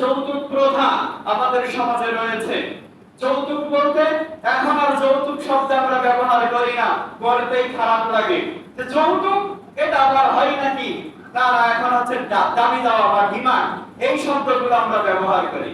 যৌতুক প্রথা আমাদের সমাজে রয়েছে। যৌতুক বলতে এখন আর যৌতুক শব্দ আমরা ব্যবহার করি না, বলতেই খারাপ লাগে যে যৌতুক এটা আবার হয় নাকি। না না, এখন হচ্ছে দাবি দেওয়া বা ডিমান্ড, এই শব্দগুলো আমরা ব্যবহার করি।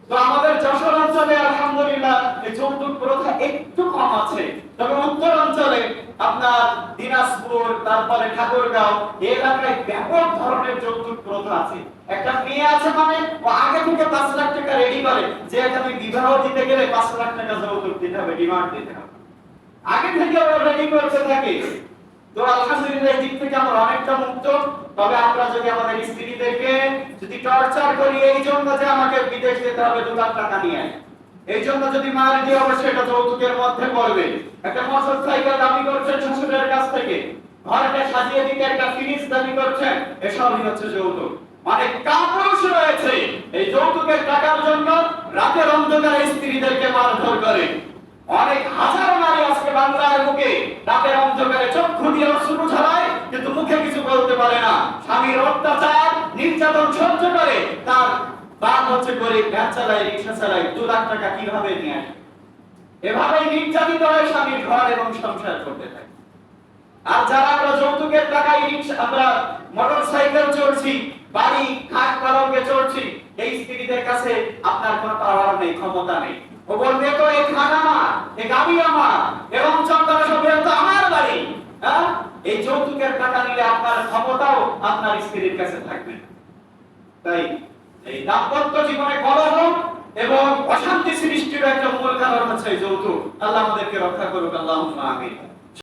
তো আমাদের যশোর অঞ্চলে আলহামদুলিল্লাহ এই যৌতুক প্রথা একটু কম আছে, তবে উত্তর অঞ্চলে আপনার দিনাজপুর, তারপরে ঠাকুরগাঁও এই এলাকায় ব্যাপক ধরনের যৌতুক প্রথা আছে। একটা মেয়ে আছে মানে ও আগে থেকে 5 লাখ টাকা রেডি করে যে এখানে বিবাহ দিতে গেলে 5 লাখ টাকা যৌতুক দিতে হবে, ডিমান্ড দিতে হবে, আগে থেকে ও রেডি করতে থাকে। তো আলহামদুলিল্লাহ এই দিক থেকে আমরা অনেকটা মুক্ত। তবে আমরা যদি আমাদের স্ত্রীদেরকে যদি টর্চার করি এই জন্য যে আমাকে বিদেশ যেতে হবে 2 লাখ টাকা নিয়ে, এই জন্য যদি মার দিয়ে অবশ্যই এটা যৌতুকের মধ্যে পড়বে। একটা মোটরসাইকেল দাবি করছেন শ্বশুরের কাছ থেকে, ঘরটা সাজিয়ে দিতে একটা ফিনিশ দাবি করছেন, এসবই হচ্ছে যৌতুক। অনেক কাপুরুষ রয়েছে এই যৌতুকের টাকার জন্য রাতের অন্ধকারে স্ত্রীদেরকে মারধর করে। অনেক হাজার নারী আজকে বাংলার বুকে রাতের অন্ধকারে চক্ষু দিয়ে অশ্রু ঝরায়, কিন্তু মুখে কিছু বলতে পারে না। স্বামীর অত্যাচার নির্যাতন সহ্য করে তার বাপ হচ্ছে গরিব, ভ্যান চালায়, রিকশা চালায়, 2 লাখ টাকা কিভাবে নিয়ে আসে। এভাবেই নির্যাতিত হয়ে স্বামীর ঘর এবং সংসার করতে থাকে। আর যারা আমরা যৌতুকের টাকায় রিকশা, আমরা মোটরসাইকেল চড়ছি, বাড়ি খাট পালঙ্কে চড়ছি, এই স্ত্রীদের কাছে আপনার কোনো পাওয়ার নেই, ক্ষমতা নেই। ও বলবে তো এই খাট আমার, এই গাড়ি আমার, এবং চন্দনা সভ্য তো আমার বাড়ি। হ্যাঁ, এই যৌতুকের টাকা নিলে আপনার ক্ষমতাও আপনার স্ত্রীর কাছে থাকবে। তাই এই দাম্পত্য জীবনে কলহ এবং অশান্তি সৃষ্টির একটা মূল কারণ হচ্ছে যৌতুক। আল্লাহ আমাদেরকে রক্ষা করুক, আল্লাহুম্মা আমিন।